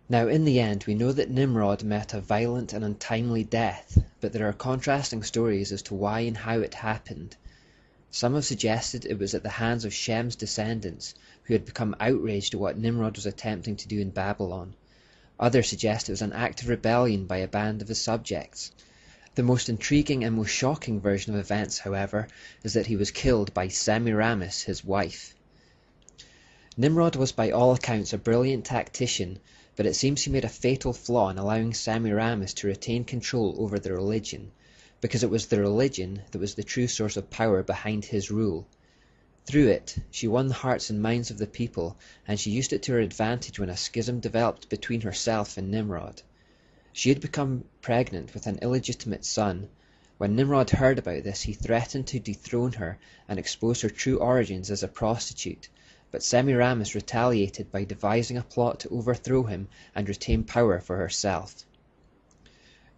Now in the end we know that Nimrod met a violent and untimely death, but there are contrasting stories as to why and how it happened. Some have suggested it was at the hands of Shem's descendants, who had become outraged at what Nimrod was attempting to do in Babylon. Others suggest it was an act of rebellion by a band of his subjects. The most intriguing and most shocking version of events, however, is that he was killed by Semiramis, his wife. Nimrod was by all accounts a brilliant tactician, but it seems he made a fatal flaw in allowing Semiramis to retain control over the religion, because it was the religion that was the true source of power behind his rule. Through it, she won the hearts and minds of the people, and she used it to her advantage when a schism developed between herself and Nimrod. She had become pregnant with an illegitimate son. When Nimrod heard about this, he threatened to dethrone her and expose her true origins as a prostitute, but Semiramis retaliated by devising a plot to overthrow him and retain power for herself.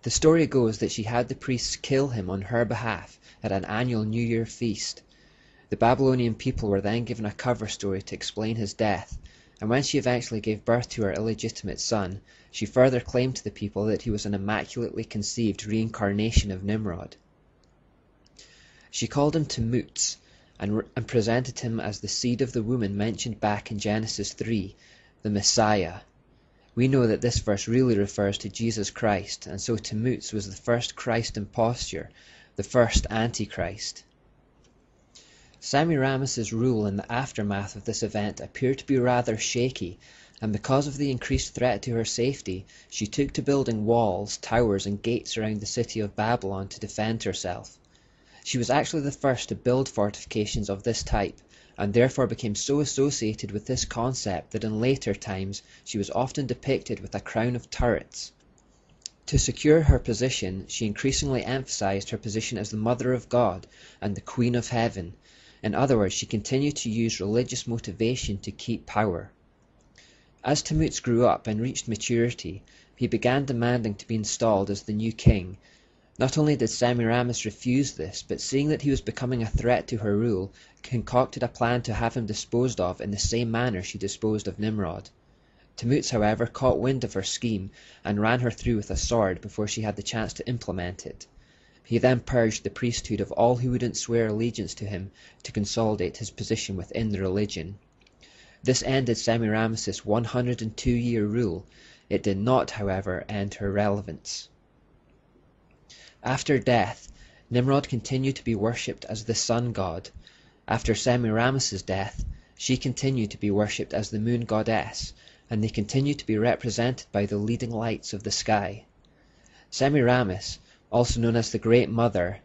The story goes that she had the priests kill him on her behalf at an annual New Year feast. The Babylonian people were then given a cover story to explain his death, and when she eventually gave birth to her illegitimate son, she further claimed to the people that he was an immaculately conceived reincarnation of Nimrod. She called him Tammuz, and presented him as the seed of the woman mentioned back in Genesis 3, the Messiah. We know that this verse really refers to Jesus Christ, and so Tammuz was the first Christ imposture, the first Antichrist. Semiramis's rule in the aftermath of this event appeared to be rather shaky, and because of the increased threat to her safety, she took to building walls, towers, and gates around the city of Babylon to defend herself. She was actually the first to build fortifications of this type, and therefore became so associated with this concept that in later times she was often depicted with a crown of turrets. To secure her position, she increasingly emphasized her position as the Mother of God and the Queen of Heaven. In other words, she continued to use religious motivation to keep power. As Tammuz grew up and reached maturity, he began demanding to be installed as the new king. Not only did Semiramis refuse this, but seeing that he was becoming a threat to her rule, concocted a plan to have him disposed of in the same manner she disposed of Nimrod. Tammuz, however, caught wind of her scheme and ran her through with a sword before she had the chance to implement it. He then purged the priesthood of all who wouldn't swear allegiance to him to consolidate his position within the religion. This ended Semiramis's 102-year rule. It did not, however, end her relevance. After death, Nimrod continued to be worshipped as the sun god. After Semiramis's death, she continued to be worshipped as the moon goddess, and they continued to be represented by the leading lights of the sky. Semiramis, also known as the Great Mother,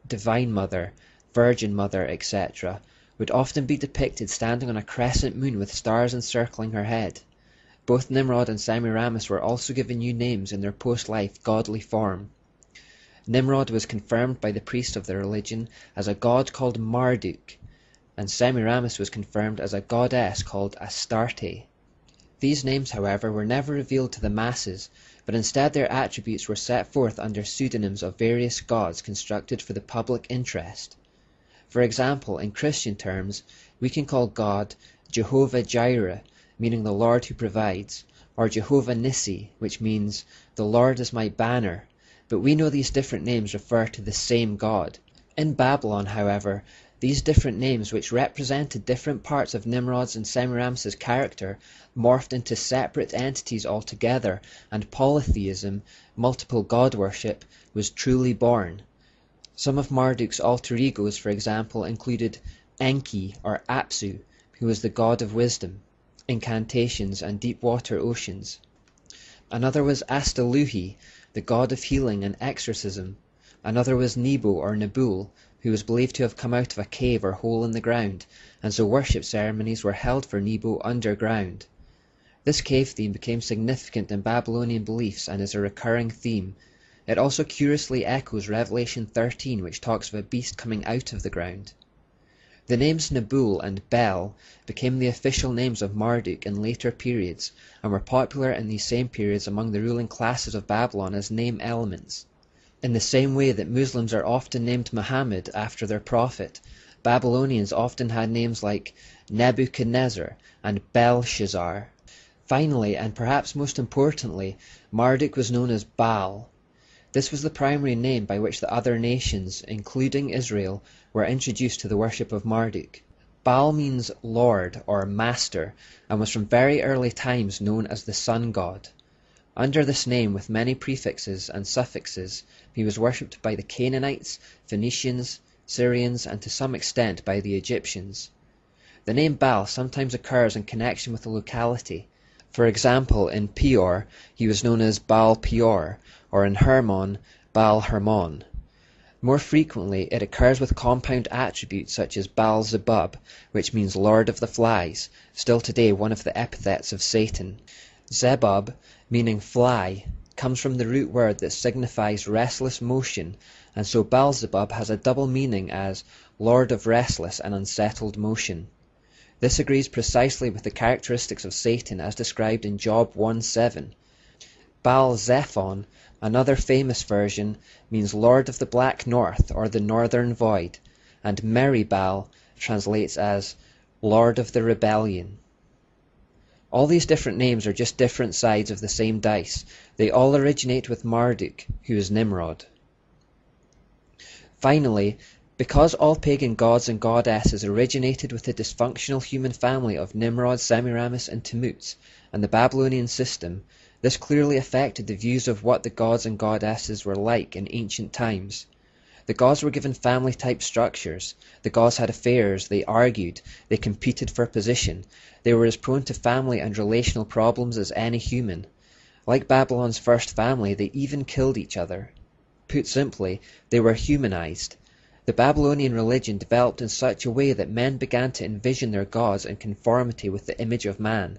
Divine Mother, Virgin Mother, etc., would often be depicted standing on a crescent moon with stars encircling her head. Both Nimrod and Semiramis were also given new names in their post-life godly form. Nimrod was confirmed by the priest of the religion as a god called Marduk, and Semiramis was confirmed as a goddess called Astarte. These names, however, were never revealed to the masses, but instead their attributes were set forth under pseudonyms of various gods constructed for the public interest. For example, in Christian terms, we can call God Jehovah Jireh, meaning the Lord who provides, or Jehovah Nissi, which means the Lord is my banner, but we know these different names refer to the same God. In Babylon, however, these different names, which represented different parts of Nimrod's and Semiramis's character, morphed into separate entities altogether, and polytheism, multiple god worship, was truly born. Some of Marduk's alter egos, for example, included Enki or Apsu, who was the god of wisdom, incantations, and deep water oceans. Another was Astaluhi, the god of healing and exorcism. Another was Nebo or Nabul, who was believed to have come out of a cave or hole in the ground, and so worship ceremonies were held for Nebo underground. This cave theme became significant in Babylonian beliefs and is a recurring theme. It also curiously echoes Revelation 13, which talks of a beast coming out of the ground. The names Nabul and Bel became the official names of Marduk in later periods, and were popular in these same periods among the ruling classes of Babylon as name elements. In the same way that Muslims are often named Muhammad after their prophet, Babylonians often had names like Nebuchadnezzar and Belshazzar. Finally, and perhaps most importantly, Marduk was known as Baal. This was the primary name by which the other nations, including Israel, were introduced to the worship of Marduk. Baal means Lord or Master, and was from very early times known as the sun god. Under this name, with many prefixes and suffixes, he was worshipped by the Canaanites, Phoenicians, Syrians, and to some extent by the Egyptians. The name Baal sometimes occurs in connection with a locality. For example, in Peor, he was known as Baal Peor, or in Hermon, Baal Hermon. More frequently, it occurs with compound attributes such as Baal Zebub, which means Lord of the Flies, still today one of the epithets of Satan. Zebub, meaning fly, comes from the root word that signifies restless motion, and so Baal-zebub has a double meaning as Lord of restless and unsettled motion. This agrees precisely with the characteristics of Satan as described in Job 1:7. Baal-zephon, another famous version, means Lord of the Black North or the Northern Void, and Meribal translates as Lord of the Rebellion. All these different names are just different sides of the same dice. They all originate with Marduk, who is Nimrod. Finally, because all pagan gods and goddesses originated with the dysfunctional human family of Nimrod, Semiramis, and Tammuz, and the Babylonian system, this clearly affected the views of what the gods and goddesses were like in ancient times. The gods were given family-type structures. The gods had affairs, they argued, they competed for position. They were as prone to family and relational problems as any human. Like Babylon's first family, they even killed each other. Put simply, they were humanized. The Babylonian religion developed in such a way that men began to envision their gods in conformity with the image of man.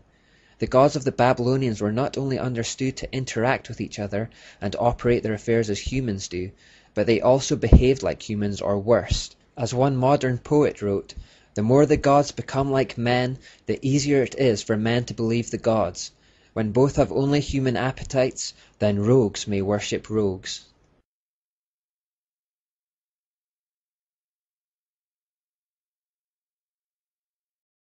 The gods of the Babylonians were not only understood to interact with each other and operate their affairs as humans do, but they also behaved like humans or worse. As one modern poet wrote, "The more the gods become like men, the easier it is for men to believe the gods. When both have only human appetites, then rogues may worship rogues."